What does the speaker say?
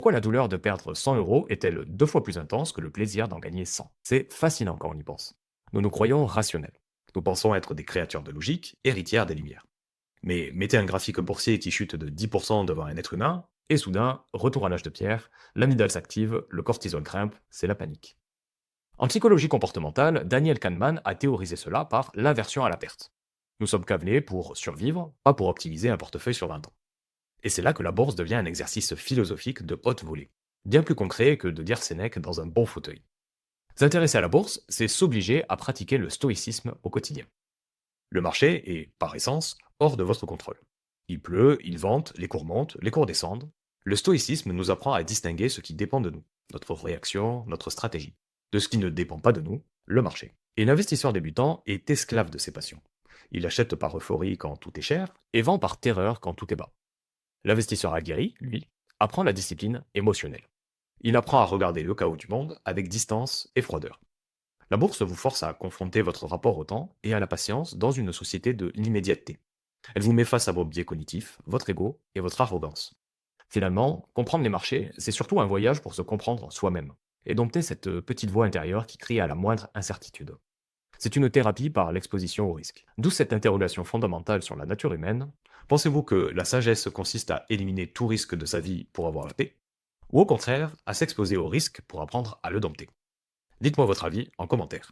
Pourquoi la douleur de perdre 100 euros est-elle deux fois plus intense que le plaisir d'en gagner 100? C'est fascinant quand on y pense. Nous nous croyons rationnels. Nous pensons être des créatures de logique, héritières des Lumières. Mais mettez un graphique boursier qui chute de 10% devant un être humain, et soudain, retour à l'âge de pierre, l'amygdale s'active, le cortisol grimpe, c'est la panique. En psychologie comportementale, Daniel Kahneman a théorisé cela par l'aversion à la perte. Nous sommes câblés pour survivre, pas pour optimiser un portefeuille sur 20 ans. Et c'est là que la bourse devient un exercice philosophique de haute volée, bien plus concret que de dire Sénèque dans un bon fauteuil. S'intéresser à la bourse, c'est s'obliger à pratiquer le stoïcisme au quotidien. Le marché est, par essence, hors de votre contrôle. Il pleut, il vente, les cours montent, les cours descendent. Le stoïcisme nous apprend à distinguer ce qui dépend de nous, notre réaction, notre stratégie, de ce qui ne dépend pas de nous, le marché. Et l'investisseur débutant est esclave de ses passions. Il achète par euphorie quand tout est cher et vend par terreur quand tout est bas. L'investisseur aguerri, lui, apprend la discipline émotionnelle. Il apprend à regarder le chaos du monde avec distance et froideur. La bourse vous force à confronter votre rapport au temps et à la patience dans une société de l'immédiateté. Elle vous met face à vos biais cognitifs, votre ego et votre arrogance. Finalement, comprendre les marchés, c'est surtout un voyage pour se comprendre soi-même et dompter cette petite voix intérieure qui crie à la moindre incertitude. C'est une thérapie par l'exposition au risque. D'où cette interrogation fondamentale sur la nature humaine. Pensez-vous que la sagesse consiste à éliminer tout risque de sa vie pour avoir la paix? Ou au contraire, à s'exposer au risque pour apprendre à le dompter? Dites-moi votre avis en commentaire.